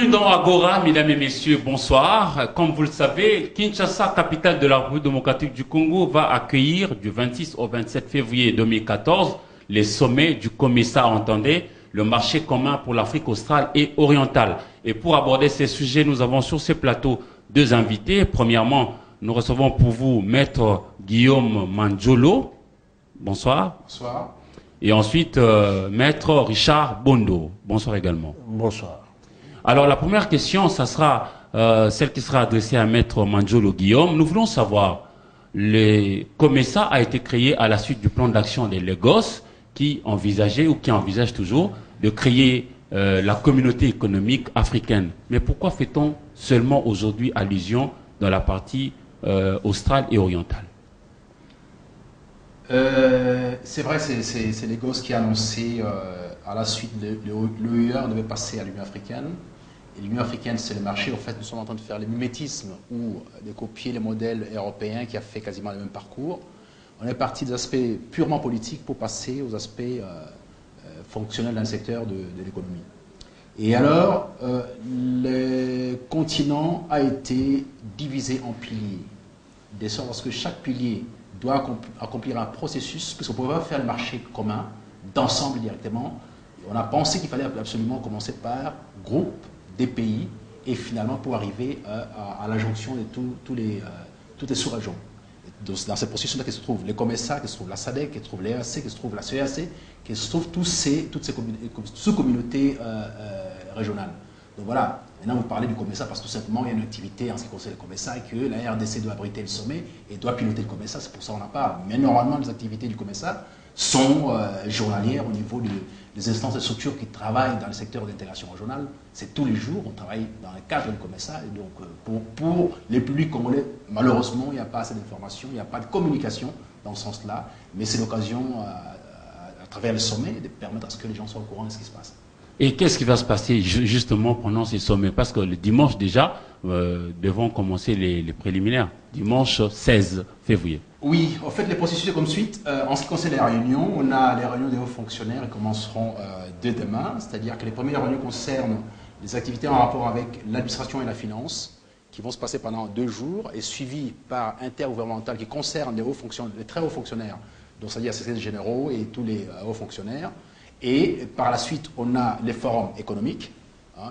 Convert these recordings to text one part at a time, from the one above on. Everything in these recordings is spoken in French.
Bienvenue dans Agora, mesdames et messieurs, bonsoir. Comme vous le savez, Kinshasa, capitale de la République démocratique du Congo, va accueillir du 26 au 27 février 2014 les sommets du COMESA, entendez, le marché commun pour l'Afrique australe et orientale. Et pour aborder ces sujets, nous avons sur ce plateau deux invités. Premièrement, nous recevons pour vous Maître Guillaume Mandjolo. Bonsoir. Bonsoir. Et ensuite, Maître Richard Bondo. Bonsoir également. Bonsoir. Alors, la première question, ça sera celle qui sera adressée à Maître Mandjolo Guillaume. Nous voulons savoir, le COMESA a été créé à la suite du plan d'action des Lagos qui envisageait ou qui envisage toujours de créer la communauté économique africaine. Mais pourquoi fait-on seulement aujourd'hui allusion dans la partie australe et orientale? C'est vrai, c'est Lagos qui a annoncé à la suite l'OUE devait passer à l'Union africaine. Et l'Union africaine, c'est le marché. En fait, nous sommes en train de faire le mimétisme ou de copier les modèles européens qui a fait quasiment le même parcours. On est parti des aspects purement politiques pour passer aux aspects fonctionnels dans le secteur de l'économie. Et alors, le continent a été divisé en piliers, de sorte à ce que chaque pilier doit accomplir un processus, puisqu'on ne pouvait pas faire le marché commun d'ensemble directement. On a pensé qu'il fallait absolument commencer par groupe des pays et finalement pour arriver à la jonction de toutes les sous-régions. Dans ce processus-là, qui se trouvent les COMESA, qui se trouve la SADC, qui se trouve l'EAC, qui se trouve la CEAC, qui se trouvent toutes ces sous-communautés régionales. Donc voilà, maintenant vous parlez du COMESA parce que tout simplement il y a une activité en ce qui concerne le COMESA et que la RDC doit abriter le sommet et doit piloter le COMESA, c'est pour ça qu'on en parle. Mais normalement les activités du COMESA sont journalières au niveau des instances de structures qui travaillent dans le secteur d'intégration régionale. C'est tous les jours, on travaille dans le cadre du COMESA. Et donc pour les publics congolais, malheureusement, il n'y a pas assez d'informations, il n'y a pas de communication dans ce sens-là. Mais c'est l'occasion, à travers le sommet, de permettre à ce que les gens soient au courant de ce qui se passe. Et qu'est-ce qui va se passer justement pendant ces sommets? Parce que le dimanche déjà, devons commencer les préliminaires. Dimanche 16 février. Oui, en fait, les processus sont comme suite. En ce qui concerne les réunions, on a les réunions des hauts fonctionnaires qui commenceront dès demain. C'est-à-dire que les premières réunions concernent les activités en rapport avec l'administration et la finance, qui vont se passer pendant 2 jours, et suivies par intergouvernemental qui concerne les très hauts fonctionnaires, donc c'est-à-dire les secrétaires généraux et tous les hauts fonctionnaires. Et par la suite, on a les forums économiques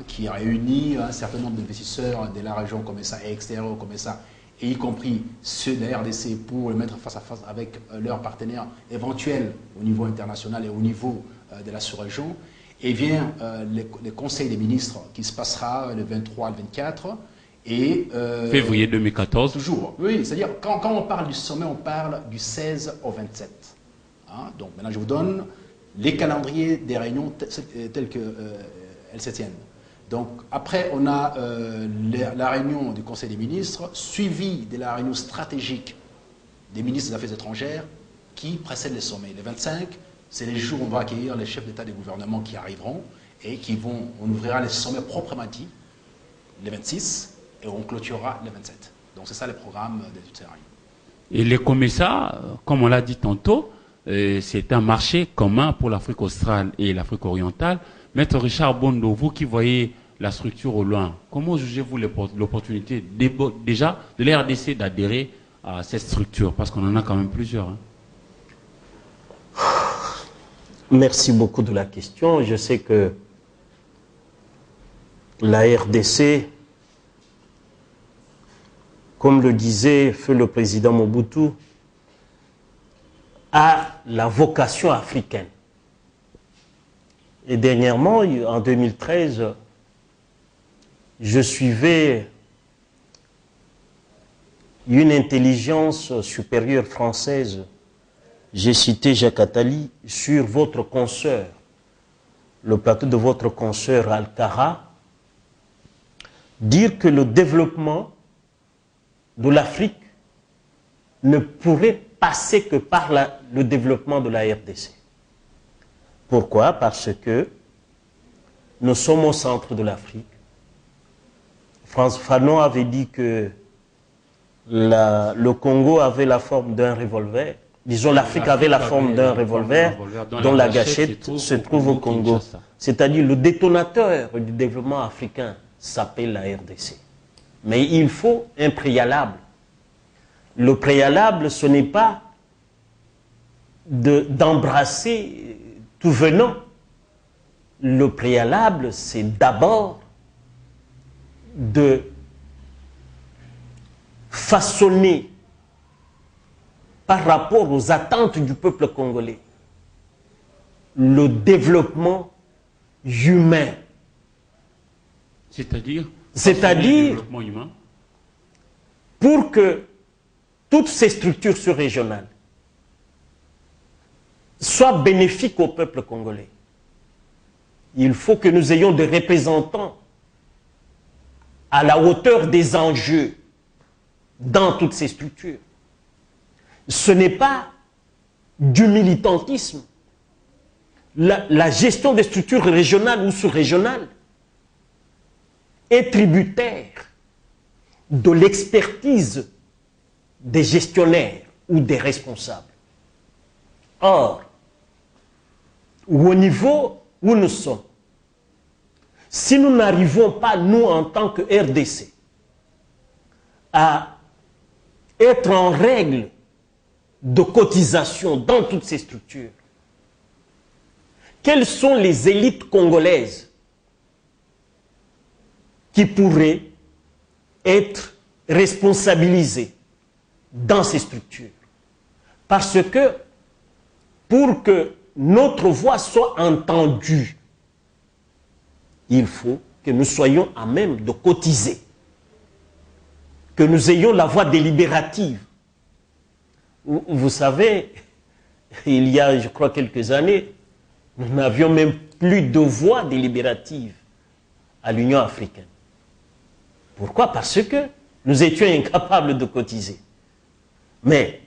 qui réunissent un certain nombre d'investisseurs de la région COMESA et extérieurs au COMESA, et y compris ceux de la RDC pour les mettre face à face avec leurs partenaires éventuels au niveau international et au niveau de la sous-région. Et vient le Conseil des ministres qui se passera le 23 et le 24. Et, février 2014. Toujours, oui, c'est-à-dire quand on parle du sommet, on parle du 16 au 27. Donc maintenant, je vous donne les calendriers des réunions telles qu'elles se tiennent. Donc après, on a la réunion du Conseil des ministres, suivie de la réunion stratégique des ministres des Affaires étrangères qui précède les sommets. Le 25, c'est les jours où on va accueillir les chefs d'État des gouvernements qui arriveront et on ouvrira les sommets proprement dit le 26 et on clôturera le 27. Donc c'est ça le programme de toutes ces réunions. Et les COMESA, comme on l'a dit tantôt, c'est un marché commun pour l'Afrique australe et l'Afrique orientale. Maître Richard Bondo, vous qui voyez la structure au loin, comment jugez-vous l'opportunité déjà de la RDC d'adhérer à cette structure? Parce qu'on en a quand même plusieurs. Merci beaucoup de la question. Je sais que la RDC, comme le disait feu le président Mobutu, a la vocation africaine. Et dernièrement, en 2013, je suivais une intelligence supérieure française, j'ai cité Jacques Attali, sur votre consoeur, le plateau de votre consoeur Alcara, dire que le développement de l'Afrique ne pourrait passer que par le développement de la RDC. Pourquoi? Parce que nous sommes au centre de l'Afrique. François Fanon avait dit que le Congo avait la forme d'un revolver. Disons, l'Afrique avait la forme d'un revolver dont la gâchette se trouve au Congo. C'est-à-dire le détonateur du développement africain, s'appelle la RDC. Mais il faut un préalable. Le préalable, ce n'est pas d'embrasser tout venant. Le préalable, c'est d'abord de façonner par rapport aux attentes du peuple congolais le développement humain. C'est-à-dire développement humain. Pour que toutes ces structures sur-régionales soient bénéfiques au peuple congolais, il faut que nous ayons des représentants à la hauteur des enjeux dans toutes ces structures. Ce n'est pas du militantisme. La gestion des structures régionales ou sous-régionales est tributaire de l'expertise des gestionnaires ou des responsables. Or, au niveau où nous sommes, si nous n'arrivons pas, nous, en tant que RDC, à être en règle de cotisation dans toutes ces structures, quelles sont les élites congolaises qui pourraient être responsabilisées dans ces structures? Parce que pour que notre voix soit entendue, il faut que nous soyons à même de cotiser, que nous ayons la voix délibérative. Vous savez, il y a, je crois, quelques années, nous n'avions même plus de voix délibérative à l'Union africaine. Pourquoi? Parce que nous étions incapables de cotiser. Mais,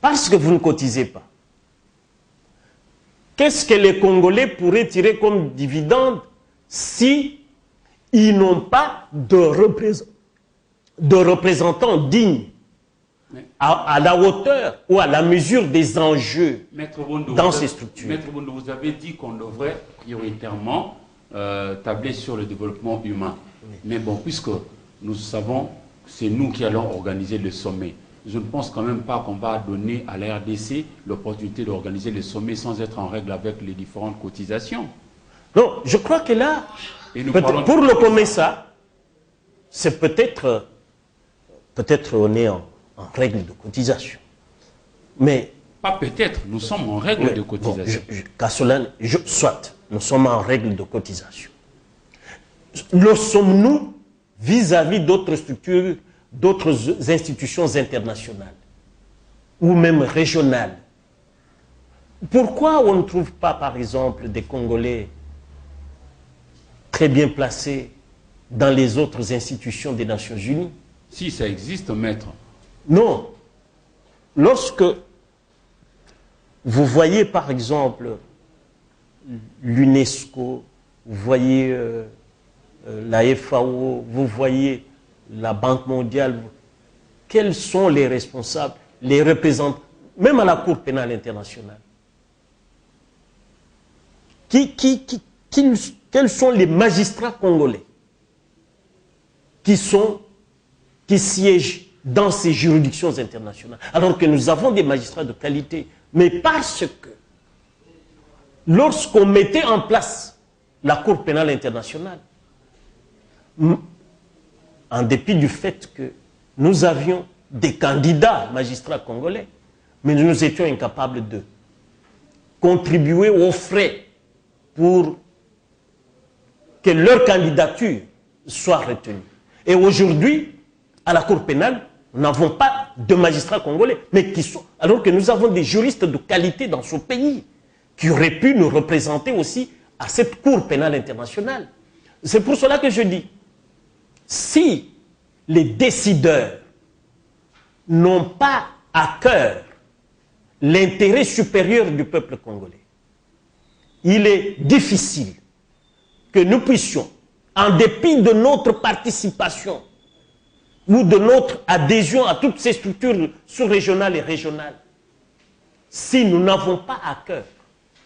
parce que vous ne cotisez pas, qu'est-ce que les Congolais pourraient tirer comme dividende si ils n'ont pas de représentants dignes à la hauteur ou à la mesure des enjeux dans ces structures? Maître Bondo, vous avez dit qu'on devrait prioritairement tabler sur le développement humain. Oui. Mais bon, puisque nous savons que c'est nous qui allons organiser le sommet, je ne pense quand même pas qu'on va donner à la RDC l'opportunité d'organiser le sommet sans être en règle avec les différentes cotisations. Non, je crois que là, pour le COMESA, c'est peut-être on est en règle de cotisation. Mais... Pas peut-être, nous sommes en règle de cotisation. Soit, nous sommes en règle de cotisation. Le sommes-nous vis-à-vis d'autres structures, d'autres institutions internationales ou même régionales? Pourquoi on ne trouve pas, par exemple, des Congolais très bien placés dans les autres institutions des Nations Unies? Si ça existe, maître. Non. Lorsque vous voyez, par exemple, l'UNESCO, vous voyez la FAO, vous voyez la Banque mondiale, quels sont les responsables, les représentants, même à la Cour pénale internationale? Quels sont les magistrats congolais qui siègent dans ces juridictions internationales, alors que nous avons des magistrats de qualité? Mais parce que lorsqu'on mettait en place la Cour pénale internationale, en dépit du fait que nous avions des candidats magistrats congolais, mais nous étions incapables de contribuer aux frais pour que leur candidature soit retenue. Et aujourd'hui, à la Cour pénale, nous n'avons pas de magistrats congolais, mais qui sont, alors que nous avons des juristes de qualité dans ce pays, qui auraient pu nous représenter aussi à cette Cour pénale internationale. C'est pour cela que je dis, si les décideurs n'ont pas à cœur l'intérêt supérieur du peuple congolais, il est difficile que nous puissions, en dépit de notre participation ou de notre adhésion à toutes ces structures sous-régionales et régionales, si nous n'avons pas à cœur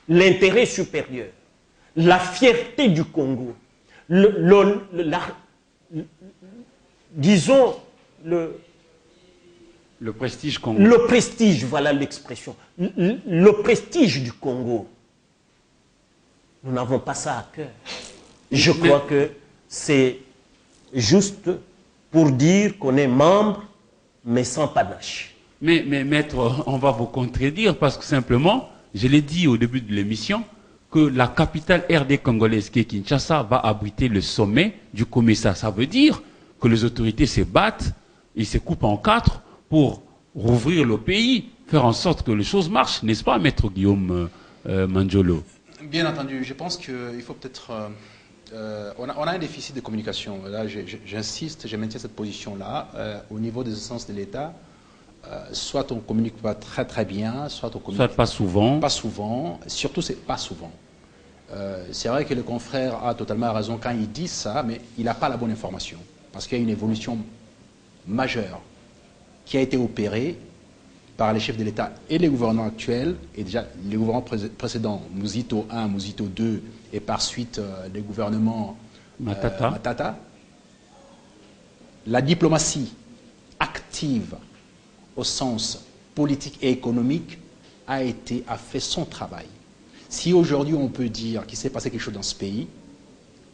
l'intérêt supérieur, la fierté du Congo, disons, Le prestige congolais. le prestige, voilà l'expression, le prestige du Congo. Nous n'avons pas ça à cœur. Je crois que c'est juste pour dire qu'on est membre, mais sans panache. Mais maître, on va vous contredire parce que simplement, je l'ai dit au début de l'émission, que la capitale RD congolaise qui est Kinshasa va abriter le sommet du COMESA. Ça veut dire que les autorités se battent, ils se coupent en quatre pour rouvrir le pays, faire en sorte que les choses marchent, n'est-ce pas, maître Guillaume Manjolo? Bien entendu, je pense qu'il faut peut-être... on a un déficit de communication. Là, j'insiste, je maintiens cette position-là. Au niveau des instances de l'État, soit on ne communique pas très très bien, soit on communique Soit pas souvent. pas souvent. Surtout, c'est pas souvent. C'est vrai que le confrère a totalement raison quand il dit ça, mais il n'a pas la bonne information. Parce qu'il y a une évolution majeure qui a été opérée par les chefs de l'État et les gouvernements actuels, et déjà les gouvernements précédents, Mouzito 1, Mouzito 2, et par suite les gouvernements Matata. La diplomatie active au sens politique et économique a fait son travail. Si aujourd'hui on peut dire qu'il s'est passé quelque chose dans ce pays,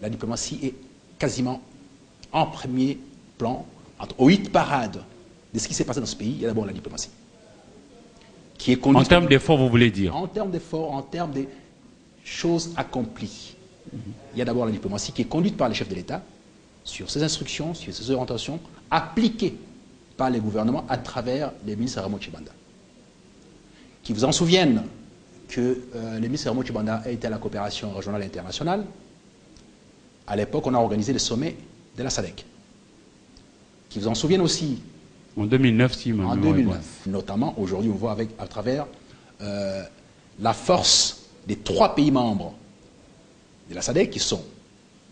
la diplomatie est quasiment en premier plan, au hit parade de ce qui s'est passé dans ce pays, il y a d'abord la diplomatie. Qui est En termes d'efforts, vous voulez dire? En termes d'efforts, en termes de choses accomplies. Il y a d'abord la diplomatie qui est conduite par les chefs de l'État sur ses instructions, sur ses orientations, appliquées par les gouvernements à travers les ministres Ramo Tshibanda. Qui vous en souviennent que les ministres Ramo Tshibanda a été à la coopération régionale et internationale. À l'époque, on a organisé le sommet de la SADC. Qui vous en souviennent aussi. En 2009, si, en 2009. Notamment, aujourd'hui, on voit à travers la force des 3 pays membres de la SADC, qui sont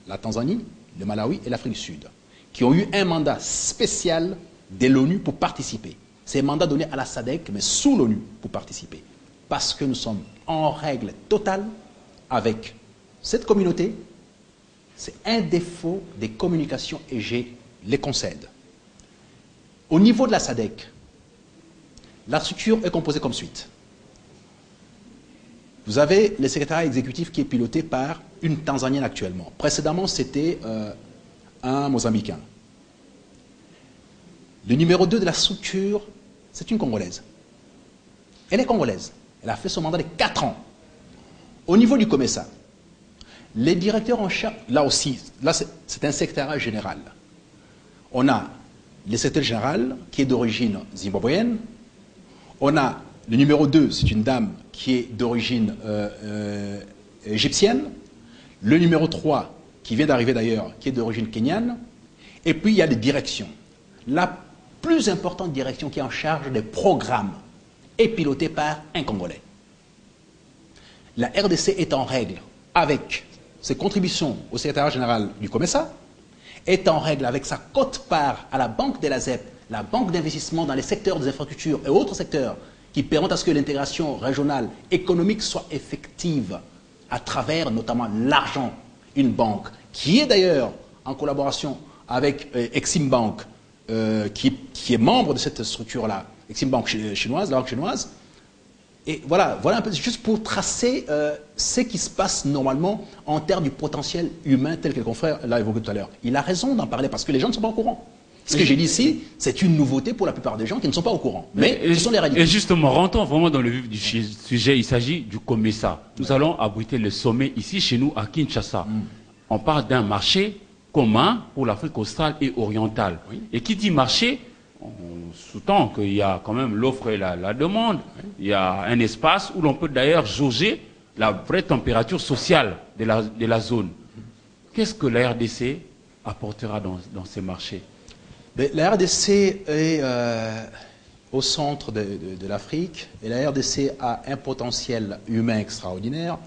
la Tanzanie, le Malawi et l'Afrique du Sud, qui ont eu un mandat spécial de l'ONU pour participer. C'est un mandat donné à la SADC, mais sous l'ONU pour participer. Parce que nous sommes en règle totale avec cette communauté. C'est un défaut des communications et je les concède. Au niveau de la SADC, la structure est composée comme suite. Vous avez le secrétariat exécutif qui est piloté par une Tanzanienne actuellement. Précédemment, c'était un Mozambicain. Le numéro 2 de la structure, c'est une Congolaise. Elle est congolaise. Elle a fait son mandat de 4 ans. Au niveau du COMESA, les directeurs en charge, là aussi, là c'est un secrétariat général. On a le secrétaire général qui est d'origine zimbabwéenne. On a le numéro 2, c'est une dame qui est d'origine égyptienne. Le numéro 3, qui vient d'arriver d'ailleurs, qui est d'origine kenyane. Et puis il y a les directions. La plus importante direction qui est en charge des programmes est pilotée par un Congolais. La RDC est en règle avec ses contributions au secrétariat général du COMESA, est en règle avec sa quote-part à la Banque de la ZEP, la banque d'investissement dans les secteurs des infrastructures et autres secteurs qui permettent à ce que l'intégration régionale économique soit effective à travers notamment l'argent, une banque qui est d'ailleurs en collaboration avec Exim Bank, qui est membre de cette structure-là, Exim Bank chinoise, la banque chinoise. Et voilà un peu juste pour tracer ce qui se passe normalement en termes du potentiel humain tel que le confrère l'a évoqué tout à l'heure. Il a raison d'en parler parce que les gens ne sont pas au courant. Ce que j'ai dit ici, c'est une nouveauté pour la plupart des gens qui ne sont pas au courant. Mais ce sont les réalités. Et justement, rentrons vraiment dans le vif du sujet. Il s'agit du COMESA. Nous allons abriter le sommet ici chez nous à Kinshasa. On parle d'un marché commun pour l'Afrique australe et orientale. Oui. Et qui dit marché, on sous-tend qu'il y a quand même l'offre et la demande. Oui. Il y a un espace où l'on peut d'ailleurs jauger la vraie température sociale de la zone. Qu'est-ce que la RDC apportera dans ces marchés? La RDC est au centre de l'Afrique et la RDC a un potentiel humain extraordinaire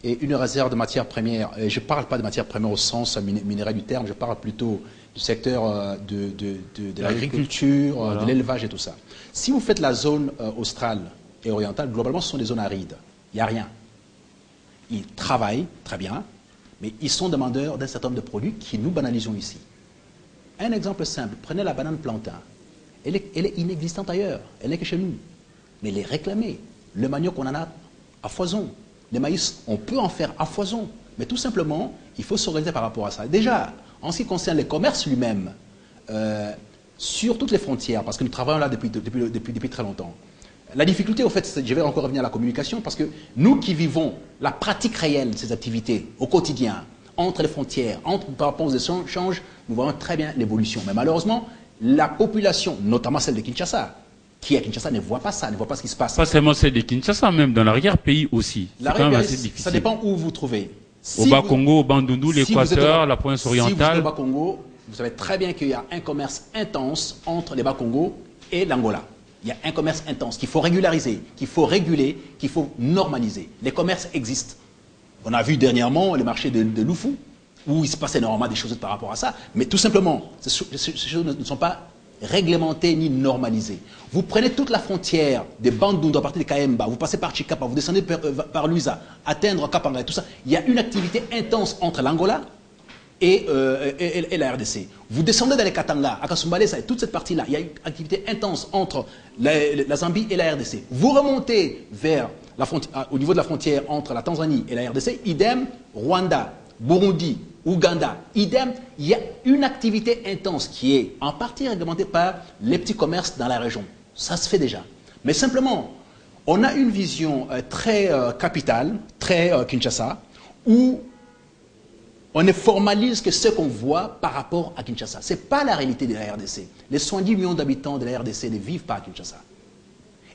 et une réserve de matières premières. Et je ne parle pas de matières premières au sens minéral du terme, je parle plutôt du secteur de l'agriculture, voilà, de l'élevage et tout ça. Si vous faites la zone australe et orientale, globalement ce sont des zones arides. Il n'y a rien. Ils travaillent très bien, Mais ils sont demandeurs d'un certain nombre de produits qui nous banalisons ici. Un exemple simple, prenez la banane plantain. Elle est inexistante ailleurs, elle n'est que chez nous. Mais elle est réclamée. Le manioc, on en a à foison. Les maïs, on peut en faire à foison. Mais tout simplement, il faut s'organiser par rapport à ça. Déjà, en ce qui concerne les commerces lui-même, sur toutes les frontières, parce que nous travaillons là depuis très longtemps, la difficulté, au fait, je vais encore revenir à la communication, parce que nous qui vivons la pratique réelle de ces activités au quotidien, entre les frontières, par rapport aux échanges, nous voyons très bien l'évolution. Mais malheureusement, la population, notamment celle de Kinshasa, qui à Kinshasa ne voit pas ça, ne voit pas ce qui se passe. Pas seulement celle de Kinshasa, même dans l'arrière-pays aussi. C'est quand même assez difficile. Ça dépend où vous vous trouvez. Au Bas-Congo, au Bandundu, l'Équateur, la province orientale. Si vous êtes au Bas-Congo, vous savez très bien qu'il y a un commerce intense entre les Bas-Congo et l'Angola. Il y a un commerce intense qu'il faut régulariser, qu'il faut réguler, qu'il faut normaliser. Les commerces existent. On a vu dernièrement les marchés de Lufu, où il se passe énormément des choses par rapport à ça, mais tout simplement, ces choses ne sont pas réglementées ni normalisées. Vous prenez toute la frontière des Bandundu à partir de Kayemba, vous passez par Chikapa, vous descendez par Luisa, atteindre Kapanga et tout ça, il y a une activité intense entre l'Angola et la RDC. Vous descendez dans les Katanga, à Kasumbalé, toute cette partie-là, il y a une activité intense entre la Zambie et la RDC. Vous remontez vers au niveau de la frontière entre la Tanzanie et la RDC, idem, Rwanda, Burundi, Ouganda, idem, il y a une activité intense qui est en partie réglementée par les petits commerces dans la région. Ça se fait déjà. Mais simplement, on a une vision très capitale, très Kinshasa, où on ne formalise que ce qu'on voit par rapport à Kinshasa. Ce n'est pas la réalité de la RDC. Les 70 millions d'habitants de la RDC ne vivent pas à Kinshasa.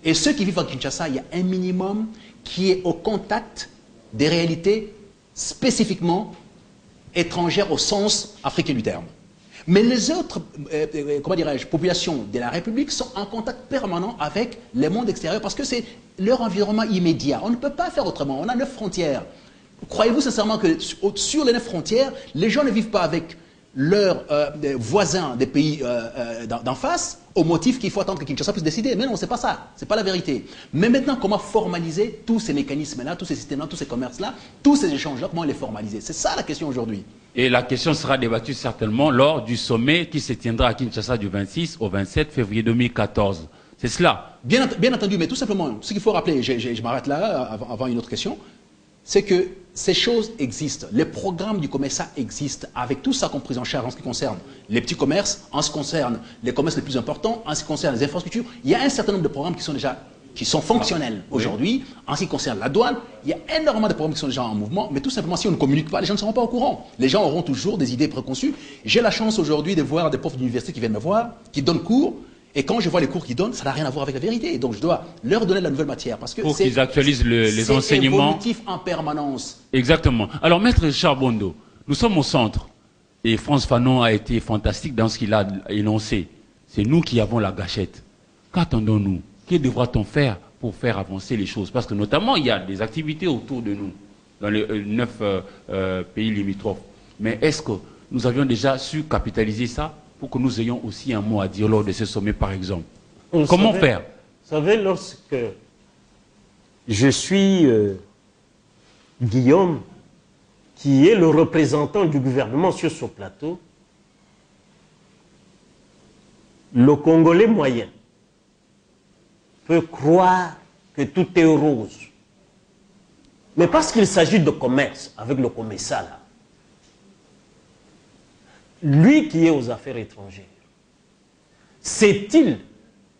Et ceux qui vivent à Kinshasa, il y a un minimum qui est au contact des réalités spécifiquement étrangères au sens africain du terme. Mais les autres, comment dirais-je, populations de la République sont en contact permanent avec le monde extérieur parce que c'est leur environnement immédiat. On ne peut pas faire autrement. On a 9 frontières. Croyez-vous sincèrement que sur les 9 frontières, les gens ne vivent pas avec leurs voisins des pays d'en face au motif qu'il faut attendre que Kinshasa puisse décider? Mais non, c'est pas ça. C'est pas la vérité. Mais maintenant, comment formaliser tous ces mécanismes-là, tous ces systèmes-là, tous ces commerces-là, tous ces échanges-là, comment les formaliser? C'est ça la question aujourd'hui. Et la question sera débattue certainement lors du sommet qui se tiendra à Kinshasa du 26 au 27 février 2014. C'est cela. Bien entendu, mais tout simplement, ce qu'il faut rappeler, je m'arrête là avant une autre question, c'est que ces choses existent. Les programmes du COMESA existent avec tout ça compris en charge en ce qui concerne les petits commerces, en ce qui concerne les commerces les plus importants, en ce qui concerne les infrastructures. Il y a un certain nombre de programmes qui sont fonctionnels aujourd'hui. En ce qui concerne la douane, il y a énormément de programmes qui sont déjà en mouvement, mais tout simplement, si on ne communique pas, les gens ne seront pas au courant. Les gens auront toujours des idées préconçues. J'ai la chance aujourd'hui de voir des profs d'université qui viennent me voir, qui donnent cours, et quand je vois les cours qu'ils donnent, ça n'a rien à voir avec la vérité. Donc je dois leur donner la nouvelle matière. Parce que pour qu'ils actualisent les enseignements. C'est évolutif en permanence. Exactement. Alors, Maître Richard Bondo, nous sommes au centre. Et Frantz Fanon a été fantastique dans ce qu'il a énoncé. C'est nous qui avons la gâchette. Qu'attendons-nous? Que devra-t-on faire pour faire avancer les choses? Parce que notamment, il y a des activités autour de nous, dans les 9 pays limitrophes. Mais est-ce que nous avions déjà su capitaliser ça pour que nous ayons aussi un mot à dire lors de ce sommet, par exemple? Comment faire? Vous savez, lorsque je suis Guillaume, qui est le représentant du gouvernement sur ce plateau, le Congolais moyen peut croire que tout est rose. Mais parce qu'il s'agit de commerce, avec le COMESA là, lui qui est aux affaires étrangères,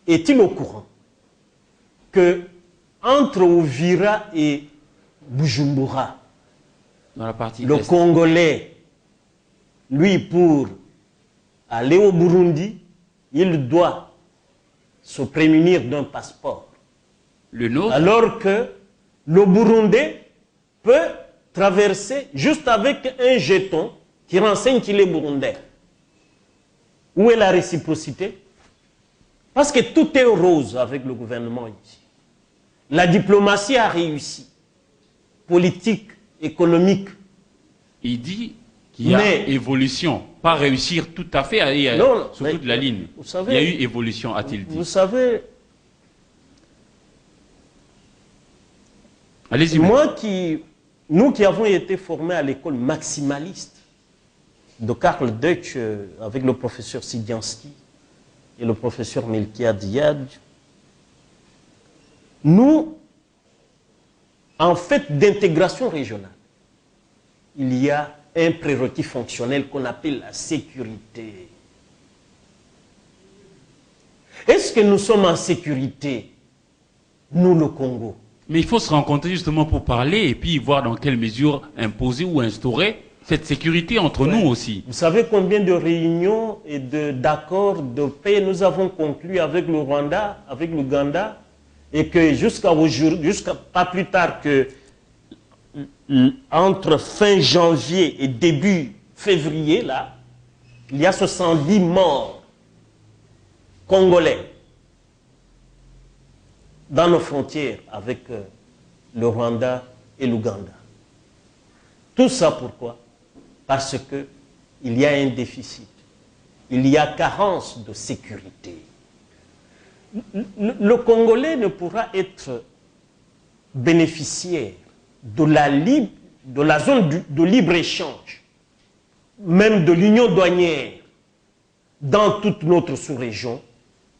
est-il au courant que entre Uvira et Bujumbura, Dans la partie le Congolais, lui, pour aller au Burundi, il doit se prémunir d'un passeport. Le nôtre? Alors que le Burundais peut traverser juste avec un jeton qui renseigne qu'il est burundais. Où est la réciprocité? Parce que tout est rose avec le gouvernement ici. La diplomatie a réussi. Politique, économique. Il dit qu'il y a évolution. Pas réussir tout à fait sur toute la ligne. Vous savez, il y a eu évolution, a-t-il dit. Vous savez, allez-y. moi qui nous qui avons été formés à l'école maximaliste de Karl Deutsch avec le professeur Sidiansky et le professeur Melkia Diad, nous, en fait d'intégration régionale, il y a un prérequis fonctionnel qu'on appelle la sécurité. Est-ce que nous sommes en sécurité, nous le Congo? Mais il faut se rencontrer justement pour parler et puis voir dans quelle mesure imposer ou instaurer cette sécurité entre nous aussi. Vous savez combien de réunions et d'accords de paix nous avons conclus avec le Rwanda, avec l'Ouganda, et que jusqu'à aujourd'hui, pas plus tard que entre fin janvier et début février, là, il y a 70 morts congolais dans nos frontières avec le Rwanda et l'Ouganda. Tout ça pourquoi? Parce qu'il y a un déficit. Il y a carence de sécurité. Le Congolais ne pourra être bénéficiaire de la zone de libre-échange, même de l'union douanière, dans toute notre sous-région,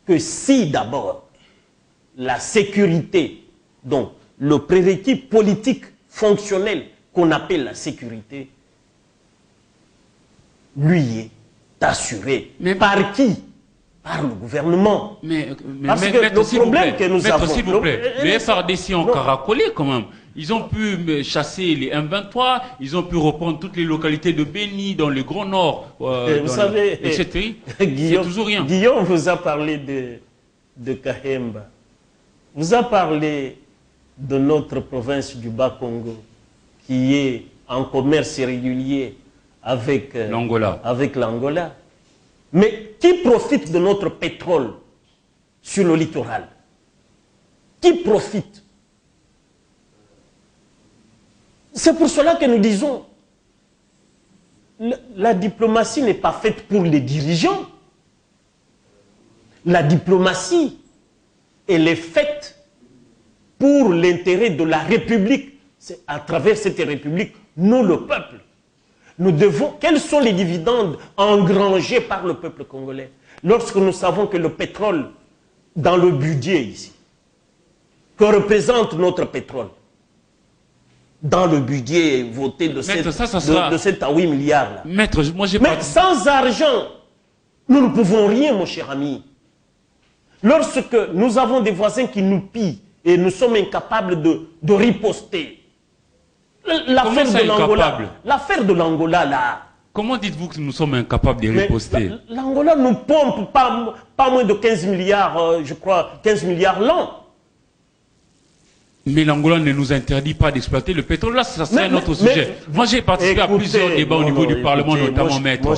que si d'abord la sécurité, donc le prérequis politique fonctionnel qu'on appelle la sécurité, lui est assuré. Mais par qui? Par le gouvernement. Parce que le problème que nous avons... S'il vous plaît, les FARDC ont caracolé quand même. Ils ont pu chasser les M23, ils ont pu reprendre toutes les localités de Béni, dans le Grand Nord, vous savez, etc. C'est toujours rien. Guillaume vous a parlé de Kahemba. Vous a parlé de notre province du Bas-Congo, qui est en commerce irrégulier avec l'Angola. Mais qui profite de notre pétrole sur le littoral? Qui profite? C'est pour cela que nous disons, la diplomatie n'est pas faite pour les dirigeants. La diplomatie, elle est faite pour l'intérêt de la République. C'est à travers cette République, nous, le peuple. Nous devons, quels sont les dividendes engrangés par le peuple congolais lorsque nous savons que le pétrole, dans le budget ici, que représente notre pétrole, dans le budget voté de 7 à 8 milliards. Là. Maître, moi j'ai Mais sans argent, nous ne pouvons rien, mon cher ami. Lorsque nous avons des voisins qui nous pillent et nous sommes incapables de riposter, l'affaire de l'Angola, là. Comment dites-vous que nous sommes incapables de riposter? L'Angola nous pompe pas moins de 15 milliards, je crois, 15 milliards l'an. Mais l'Angola ne nous interdit pas d'exploiter le pétrole. Là, ça serait un autre sujet. Moi, j'ai participé à plusieurs débats au niveau du Parlement, notamment, maître. Mon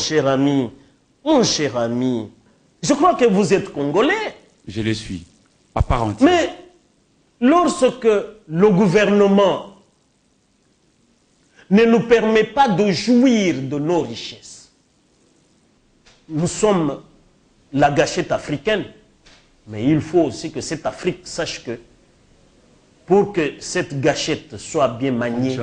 cher ami, je crois que vous êtes Congolais. Je le suis, à part entière. Mais lorsque le gouvernement ne nous permet pas de jouir de nos richesses, nous sommes la gâchette africaine, mais il faut aussi que cette Afrique sache que pour que cette gâchette soit bien maniée,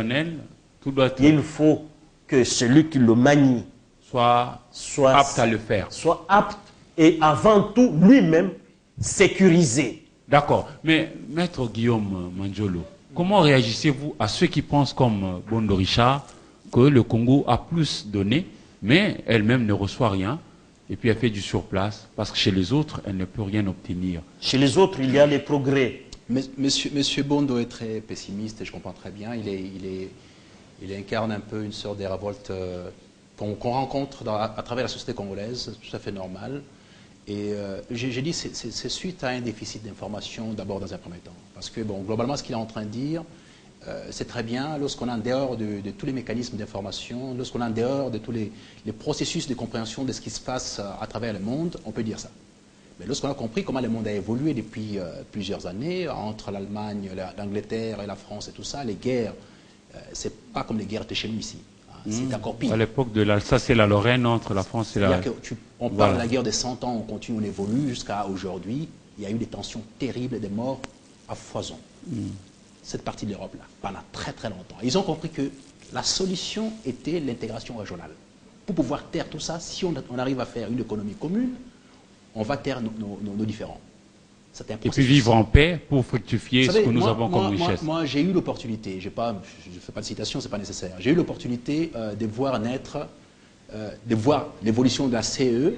tout doit être... il faut que celui qui le manie soit apte à le faire. Soit apte et avant tout lui-même sécurisé. D'accord. Mais maître Guillaume Manjolo, comment réagissez-vous à ceux qui pensent comme Bondo Richard que le Congo a plus donné, mais elle-même ne reçoit rien et puis elle fait du surplace parce que chez les autres, elle ne peut rien obtenir? Chez les autres, il y a les progrès. Monsieur Bondo est très pessimiste et je comprends très bien. Il incarne un peu une sorte de révolte qu'on rencontre à travers la société congolaise, tout à fait normal. Et j'ai dit c'est suite à un déficit d'information d'abord dans un premier temps. Parce que bon, globalement, ce qu'il est en train de dire, c'est très bien lorsqu'on est en dehors de tous les mécanismes d'information, lorsqu'on est en dehors de tous les processus de compréhension de ce qui se passe à travers le monde, on peut dire ça. Mais lorsqu'on a compris comment le monde a évolué depuis plusieurs années, entre l'Allemagne, l'Angleterre et la France et tout ça, les guerres, c'est pas comme les guerres étaient chez nous ici. C'est encore pire. À l'époque de l'Alsace et la Lorraine, entre la France et la... On parle de la guerre des 100 ans, on continue, on évolue jusqu'à aujourd'hui. Il y a eu des tensions terribles, des morts à foison. cette partie de l'Europe-là, pendant très très longtemps. Ils ont compris que la solution était l'intégration régionale. Pour pouvoir taire tout ça, si on arrive à faire une économie commune, on va taire nos différends. Et puis vivre en paix pour fructifier ce que nous avons comme richesse. Moi, j'ai eu l'opportunité, je ne fais pas de citation, ce n'est pas nécessaire, j'ai eu l'opportunité de voir naître, de voir l'évolution de la CE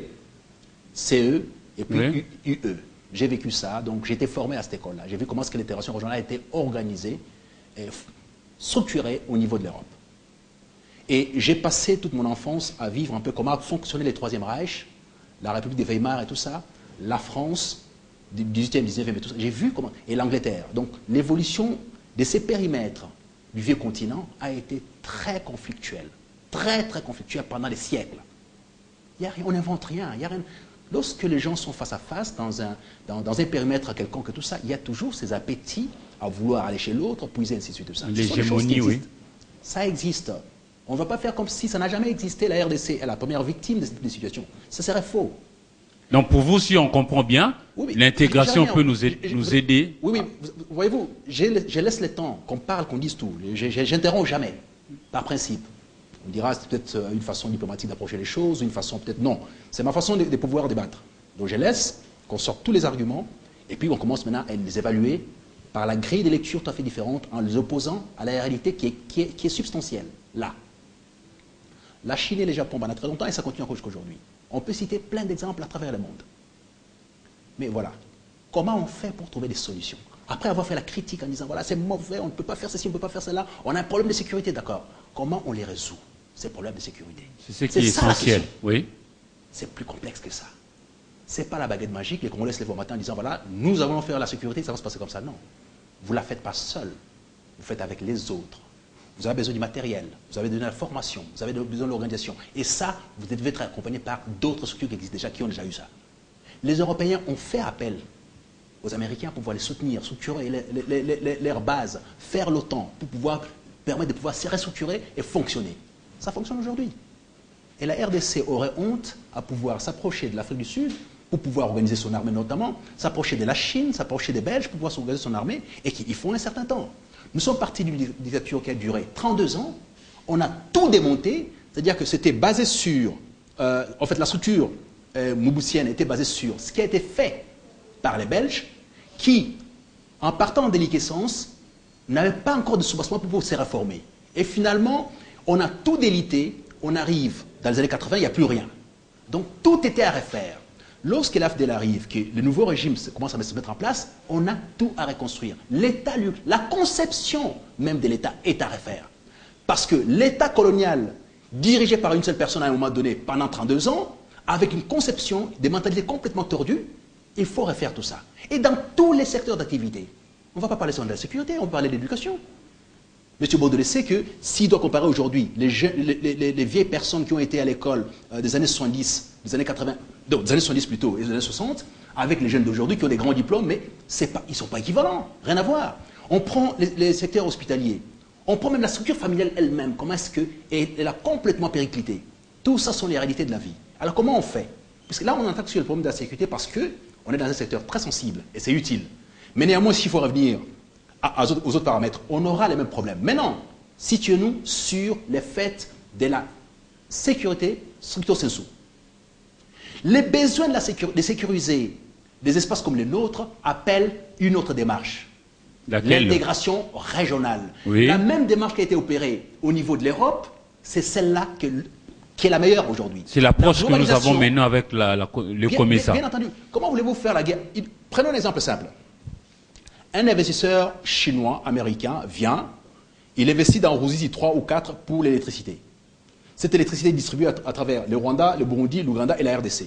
et puis UE. J'ai vécu ça, donc j'ai été formé à cette école-là. J'ai vu comment l'intégration régionale a été organisée et structurée au niveau de l'Europe. Et j'ai passé toute mon enfance à vivre un peu comment fonctionnait le Troisième Reich, la République de Weimar et tout ça, la France du 18e, 19e et tout ça. J'ai vu comment... Et l'Angleterre. Donc l'évolution de ces périmètres du vieux continent a été très conflictuelle. Très, très conflictuelle pendant des siècles. On n'invente rien. Il y a rien. Lorsque les gens sont face à face dans un périmètre quelconque et tout ça, il y a toujours ces appétits à vouloir aller chez l'autre, puiser, ainsi de suite. Tout ça. L'hégémonie, oui. Ça existe. On ne va pas faire comme si ça n'a jamais existé. La RDC est la première victime de cette situation. Ça serait faux. Donc pour vous, si on comprend bien, l'intégration peut nous aider. Oui, voyez-vous, je laisse le temps qu'on parle, qu'on dise tout. J'interromps jamais, par principe. On dira c'est peut-être une façon diplomatique d'approcher les choses, une façon peut-être non. C'est ma façon de pouvoir débattre. Donc je laisse qu'on sorte tous les arguments et puis on commence maintenant à les évaluer par la grille de lecture tout à fait différente en les opposant à la réalité qui est substantielle, là. La Chine et le Japon, pendant très longtemps, et ça continue encore jusqu'aujourd'hui. On peut citer plein d'exemples à travers le monde. Mais voilà, comment on fait pour trouver des solutions? Après avoir fait la critique en disant, voilà, c'est mauvais, on ne peut pas faire ceci, on ne peut pas faire cela, on a un problème de sécurité, d'accord. Comment on les résout, ces problèmes de sécurité? C'est ce qui est essentiel, oui. C'est plus complexe que ça. Ce n'est pas la baguette magique et qu'on laisse les voir matin en disant, voilà, nous allons faire la sécurité, ça va se passer comme ça. Non. Vous ne la faites pas seul, vous faites avec les autres. Vous avez besoin du matériel, vous avez besoin de la formation, vous avez besoin de l'organisation. Et ça, vous devez être accompagné par d'autres structures qui existent déjà, qui ont déjà eu ça. Les Européens ont fait appel aux Américains pour pouvoir les soutenir, structurer leurs bases, faire l'OTAN, pour pouvoir permettre de pouvoir se restructurer et fonctionner. Ça fonctionne aujourd'hui. Et la RDC aurait honte à pouvoir s'approcher de l'Afrique du Sud pour pouvoir organiser son armée notamment, s'approcher de la Chine, s'approcher des Belges pour pouvoir s'organiser son armée, et qu'ils font un certain temps. Nous sommes partis d'une dictature qui a duré 32 ans. On a tout démonté, c'est-à-dire que c'était basé sur... en fait, la structure mouboutienne était basée sur ce qui a été fait par les Belges, qui, en partant en déliquescence, n'avaient pas encore de soubassement pour pouvoir se réformer. Et finalement, on a tout délité, on arrive dans les années 80, il n'y a plus rien. Donc tout était à refaire. Lorsque l'AFDEL arrive, que le nouveau régime commence à se mettre en place, on a tout à reconstruire. L'État, la conception même de l'État est à refaire. Parce que l'État colonial, dirigé par une seule personne à un moment donné pendant 32 ans, avec une conception, des mentalités complètement tordues, il faut refaire tout ça. Et dans tous les secteurs d'activité. On ne va pas parler seulement de la sécurité, on va parler de l'éducation. M. Baudelaire sait que s'il doit comparer aujourd'hui les vieilles personnes qui ont été à l'école des années 70, des années 80, donc des années 70 plutôt, et des années 60, avec les jeunes d'aujourd'hui qui ont des grands diplômes, mais ils ne sont pas équivalents, rien à voir. On prend les secteurs hospitaliers, on prend même la structure familiale elle-même, comment est-ce qu'elle a complètement périclité. Tout ça sont les réalités de la vie. Alors comment on fait? Parce que là, on attaque sur le problème de la sécurité parce qu'on est dans un secteur très sensible, et c'est utile. Mais néanmoins, s'il faut revenir aux autres paramètres, on aura les mêmes problèmes. Maintenant, situons-nous sur les faits de la sécurité stricto sensu. Les besoins de sécuriser des espaces comme les nôtres appellent une autre démarche. L'intégration régionale. Oui. La même démarche qui a été opérée au niveau de l'Europe, c'est celle-là qui est la meilleure aujourd'hui. C'est l'approche que nous avons maintenant avec le COMESA. Bien entendu. Comment voulez-vous faire la guerre? Prenons un exemple simple. Un investisseur chinois, américain, vient, il investit dans Ruzizi 3 ou 4 pour l'électricité. Cette électricité est distribuée à travers le Rwanda, le Burundi, l'Ouganda et la RDC.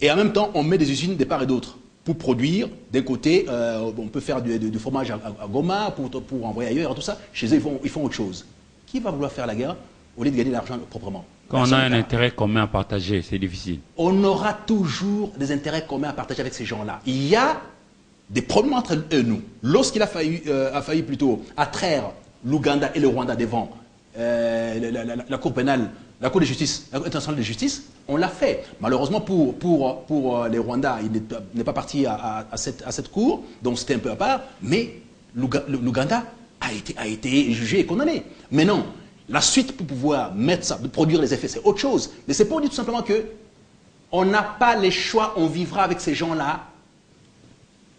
Et en même temps, on met des usines de part et d'autre pour produire. D'un côté, on peut faire du fromage à Goma pour envoyer ailleurs, tout ça. Chez eux, ils font autre chose. Qui va vouloir faire la guerre au lieu de gagner de l'argent proprement? Quand on a un intérêt commun à partager, c'est difficile. On aura toujours des intérêts communs à partager avec ces gens-là. Il y a des problèmes entre eux et nous. Lorsqu'il a failli plutôt attraire l'Ouganda et le Rwanda devant la Cour pénale, la Cour de justice, la Cour internationale de justice, on l'a fait. Malheureusement pour les Rwandais, il n'est pas parti à cette cour, donc c'était un peu à part, mais l'Ouganda a été jugé et condamné. Mais non, la suite pour pouvoir mettre ça, de produire les effets, c'est autre chose. Mais c'est pour dire tout simplement que on n'a pas les choix, on vivra avec ces gens-là.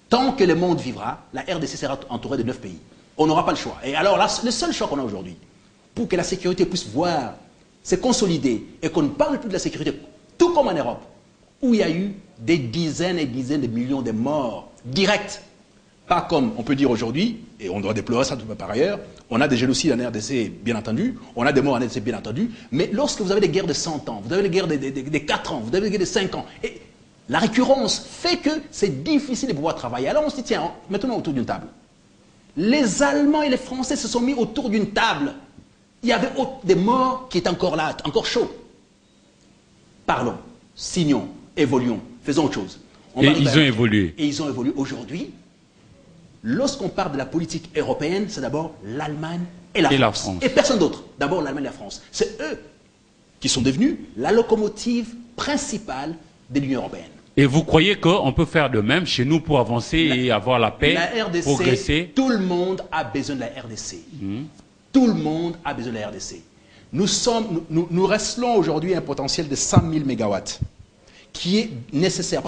Tant que le monde vivra, la RDC sera entourée de 9 pays. On n'aura pas le choix. Et alors, là, le seul choix qu'on a aujourd'hui, pour que la sécurité puisse se consolider et qu'on ne parle plus de la sécurité, tout comme en Europe, où il y a eu des dizaines et dizaines de millions de morts directs. Pas comme on peut dire aujourd'hui, et on doit déplorer ça tout par ailleurs, on a des génocides en RDC, bien entendu, on a des morts en RDC, bien entendu, mais lorsque vous avez des guerres de 100 ans, vous avez des guerres de 4 ans, vous avez des guerres de 5 ans, et la récurrence fait que c'est difficile de pouvoir travailler. Alors on se dit, tiens, maintenant autour d'une table. Les Allemands et les Français se sont mis autour d'une table. Il y avait des morts qui étaient encore là, encore chauds. Parlons, signons, évoluons, faisons autre chose. Et ils ont évolué. Et ils ont évolué. Aujourd'hui, lorsqu'on parle de la politique européenne, c'est d'abord l'Allemagne et la France. Et personne d'autre. D'abord l'Allemagne et la France. C'est eux qui sont devenus la locomotive principale de l'Union européenne. Et vous croyez qu'on peut faire de même chez nous pour avancer et avoir la paix, la RDC, progresser? Tout le monde a besoin de la RDC. Tout le monde a besoin de la RDC. Nous recelons aujourd'hui un potentiel de 100 000 mégawatts qui est nécessaire.